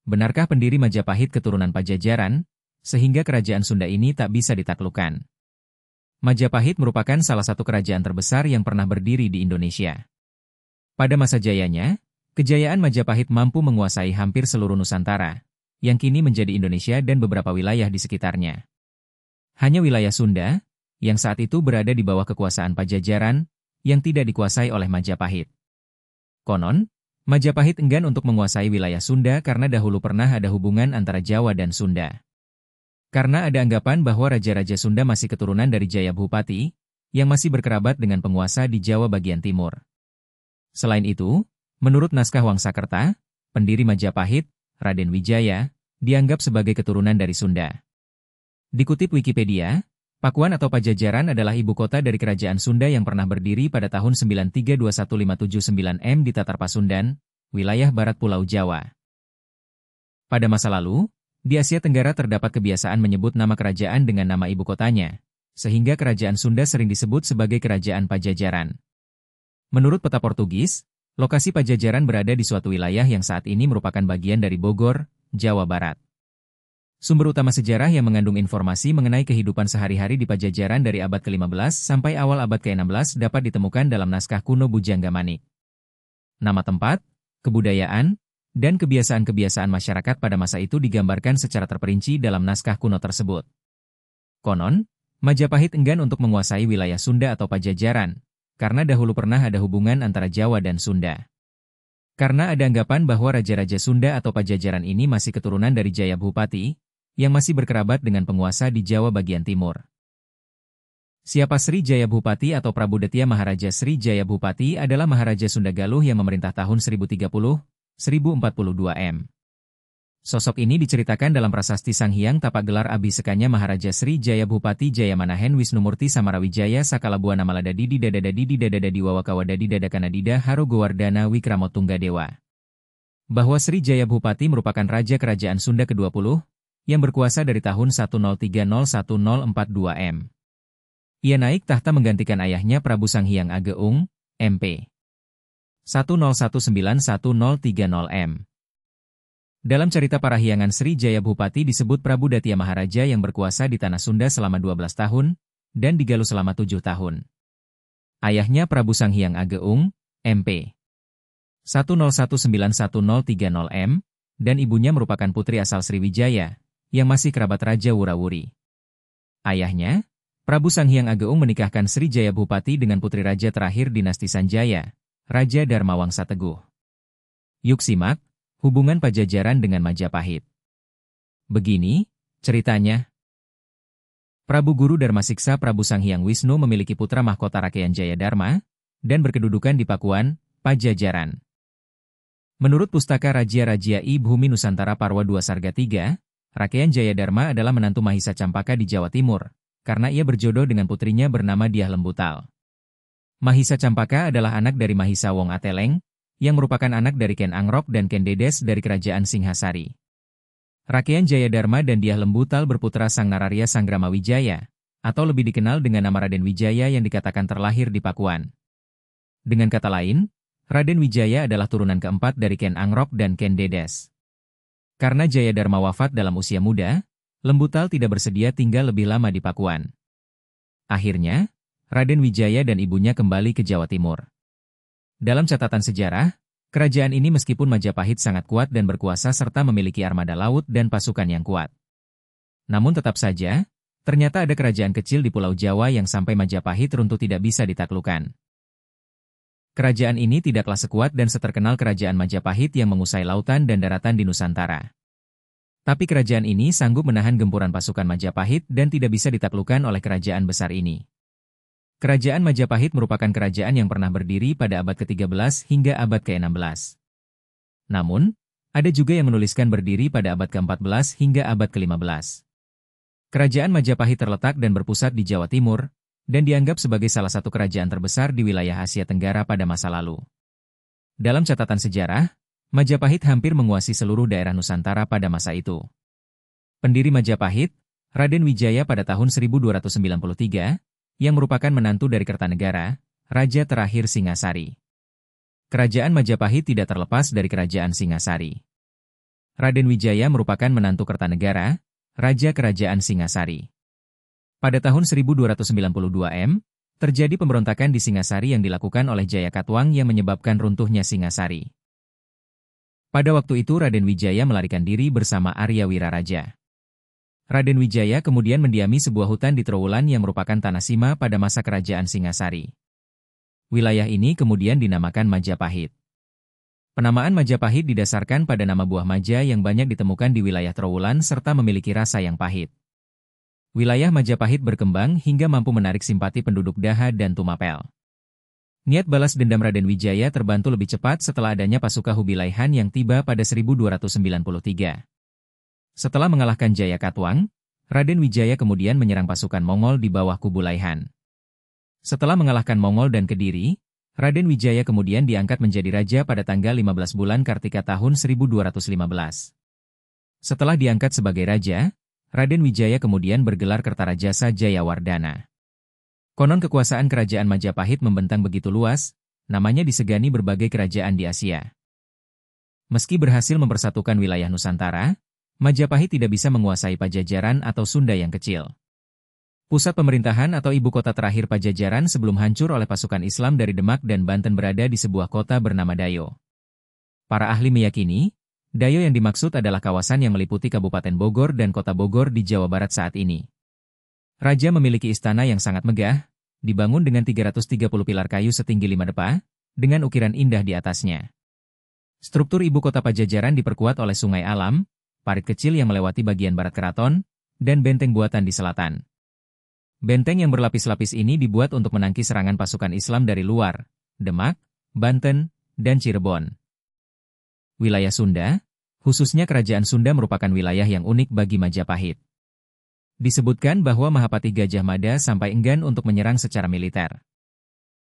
benarkah pendiri Majapahit keturunan Pajajaran, sehingga kerajaan Sunda ini tak bisa ditaklukkan? Majapahit merupakan salah satu kerajaan terbesar yang pernah berdiri di Indonesia. Pada masa jayanya, kejayaan Majapahit mampu menguasai hampir seluruh Nusantara, yang kini menjadi Indonesia dan beberapa wilayah di sekitarnya. Hanya wilayah Sunda, yang saat itu berada di bawah kekuasaan Pajajaran, yang tidak dikuasai oleh Majapahit. Konon, Majapahit enggan untuk menguasai wilayah Sunda karena dahulu pernah ada hubungan antara Jawa dan Sunda. Karena ada anggapan bahwa Raja-Raja Sunda masih keturunan dari Jayabhupati, yang masih berkerabat dengan penguasa di Jawa bagian timur. Selain itu, menurut naskah Wangsakerta, pendiri Majapahit, Raden Wijaya, dianggap sebagai keturunan dari Sunda. Dikutip Wikipedia, Pakuan atau Pajajaran adalah ibu kota dari kerajaan Sunda yang pernah berdiri pada tahun 9321579 M di Tatar Pasundan, wilayah barat Pulau Jawa. Pada masa lalu, di Asia Tenggara terdapat kebiasaan menyebut nama kerajaan dengan nama ibu kotanya, sehingga kerajaan Sunda sering disebut sebagai Kerajaan Pajajaran. Menurut peta Portugis, lokasi Pajajaran berada di suatu wilayah yang saat ini merupakan bagian dari Bogor, Jawa Barat. Sumber utama sejarah yang mengandung informasi mengenai kehidupan sehari-hari di Pajajaran dari abad ke-15 sampai awal abad ke-16 dapat ditemukan dalam naskah kuno Bujangga Manik. Nama tempat, kebudayaan, dan kebiasaan-kebiasaan masyarakat pada masa itu digambarkan secara terperinci dalam naskah kuno tersebut. Konon, Majapahit enggan untuk menguasai wilayah Sunda atau Pajajaran, karena dahulu pernah ada hubungan antara Jawa dan Sunda. Karena ada anggapan bahwa Raja-Raja Sunda atau Pajajaran ini masih keturunan dari Jayabhupati, yang masih berkerabat dengan penguasa di Jawa bagian timur. Siapa Sri Jayabhupati atau Prabu Detya Maharaja Sri Jayabhupati adalah Maharaja Sunda Galuh yang memerintah tahun 1030-1042 M. Sosok ini diceritakan dalam prasasti Sang Hyang Tapak Gelar Abhisekanya Maharaja Sri Jayabhupati Jayamanahen Wisnumurti Samarawijaya Sakalabuana Maladadi Didadadi Didadadi Wawakawadadi Dadakanadida Harogowardana Wikramotunggadewa. Bahwa Sri Jayabhupati merupakan Raja Kerajaan Sunda ke-20, yang berkuasa dari tahun 1030-1042 M. Ia naik tahta menggantikan ayahnya Prabu Sang Hyang Ageung, MP. 10191030 M. Dalam cerita Parahyangan Sri Jayabhupati disebut Prabu Datya Maharaja yang berkuasa di tanah Sunda selama 12 tahun, dan di Galuh selama 7 tahun. Ayahnya Prabu Sang Hyang Ageung, MP. 10191030 M, dan ibunya merupakan putri asal Sriwijaya, yang masih kerabat Raja Wurawuri. Ayahnya, Prabu Sang Hyang Ageung menikahkan Sri Jayabhupati dengan putri raja terakhir dinasti Sanjaya, Raja Dharmawangsa Teguh. Yuk simak hubungan Pajajaran dengan Majapahit. Begini ceritanya. Prabu Guru Darmasiksa Prabu Sang Hyang Wisnu memiliki putra mahkota Rakeyan Jayadharma, dan berkedudukan di Pakuan, Pajajaran. Menurut Pustaka Raja-Raja I Bhumi Nusantara Parwa II Sarga III, Rakeyan Jayadharma adalah menantu Mahisa Campaka di Jawa Timur, karena ia berjodoh dengan putrinya bernama Dyah Lembutal. Mahisa Campaka adalah anak dari Mahisa Wong Ateleng, yang merupakan anak dari Ken Angrok dan Ken Dedes dari Kerajaan Singhasari. Rakeyan Jayadharma dan Dyah Lembutal berputra Sang Nararya Sangramawijaya, atau lebih dikenal dengan nama Raden Wijaya yang dikatakan terlahir di Pakuan. Dengan kata lain, Raden Wijaya adalah turunan keempat dari Ken Angrok dan Ken Dedes. Karena Jayadharma wafat dalam usia muda, Lembutal tidak bersedia tinggal lebih lama di Pakuan. Akhirnya, Raden Wijaya dan ibunya kembali ke Jawa Timur. Dalam catatan sejarah, kerajaan ini meskipun Majapahit sangat kuat dan berkuasa serta memiliki armada laut dan pasukan yang kuat. Namun tetap saja, ternyata ada kerajaan kecil di Pulau Jawa yang sampai Majapahit runtuh tidak bisa ditaklukkan. Kerajaan ini tidaklah sekuat dan seterkenal kerajaan Majapahit yang menguasai lautan dan daratan di Nusantara. Tapi kerajaan ini sanggup menahan gempuran pasukan Majapahit dan tidak bisa ditaklukkan oleh kerajaan besar ini. Kerajaan Majapahit merupakan kerajaan yang pernah berdiri pada abad ke-13 hingga abad ke-16. Namun, ada juga yang menuliskan berdiri pada abad ke-14 hingga abad ke-15. Kerajaan Majapahit terletak dan berpusat di Jawa Timur, dan dianggap sebagai salah satu kerajaan terbesar di wilayah Asia Tenggara pada masa lalu. Dalam catatan sejarah, Majapahit hampir menguasai seluruh daerah Nusantara pada masa itu. Pendiri Majapahit, Raden Wijaya pada tahun 1293, yang merupakan menantu dari Kertanegara, raja terakhir Singasari. Kerajaan Majapahit tidak terlepas dari kerajaan Singasari. Raden Wijaya merupakan menantu Kertanegara, Raja Kerajaan Singasari. Pada tahun 1292 M, terjadi pemberontakan di Singasari yang dilakukan oleh Jayakatwang yang menyebabkan runtuhnya Singasari. Pada waktu itu Raden Wijaya melarikan diri bersama Arya Wiraraja. Raden Wijaya kemudian mendiami sebuah hutan di Trowulan yang merupakan tanah Sima pada masa kerajaan Singasari. Wilayah ini kemudian dinamakan Majapahit. Penamaan Majapahit didasarkan pada nama buah maja yang banyak ditemukan di wilayah Trowulan serta memiliki rasa yang pahit. Wilayah Majapahit berkembang hingga mampu menarik simpati penduduk Daha dan Tumapel. Niat balas dendam Raden Wijaya terbantu lebih cepat setelah adanya pasukan Hubilaihan yang tiba pada 1293. Setelah mengalahkan Jayakatwang, Raden Wijaya kemudian menyerang pasukan Mongol di bawah Kubilaihan. Setelah mengalahkan Mongol dan Kediri, Raden Wijaya kemudian diangkat menjadi raja pada tanggal 15 bulan Kartika tahun 1215. Setelah diangkat sebagai raja, Raden Wijaya kemudian bergelar Kertarajasa Jayawardana. Konon kekuasaan kerajaan Majapahit membentang begitu luas, namanya disegani berbagai kerajaan di Asia. Meski berhasil mempersatukan wilayah Nusantara, Majapahit tidak bisa menguasai Pajajaran atau Sunda yang kecil. Pusat pemerintahan atau ibu kota terakhir Pajajaran sebelum hancur oleh pasukan Islam dari Demak dan Banten berada di sebuah kota bernama Dayo. Para ahli meyakini, Dayo yang dimaksud adalah kawasan yang meliputi Kabupaten Bogor dan Kota Bogor di Jawa Barat saat ini. Raja memiliki istana yang sangat megah, dibangun dengan 330 pilar kayu setinggi 5 depa, dengan ukiran indah di atasnya. Struktur ibu kota Pajajaran diperkuat oleh sungai alam, parit kecil yang melewati bagian barat keraton, dan benteng buatan di selatan. Benteng yang berlapis-lapis ini dibuat untuk menangkis serangan pasukan Islam dari luar, Demak, Banten, dan Cirebon. Wilayah Sunda, khususnya Kerajaan Sunda merupakan wilayah yang unik bagi Majapahit. Disebutkan bahwa Mahapatih Gajah Mada sampai enggan untuk menyerang secara militer.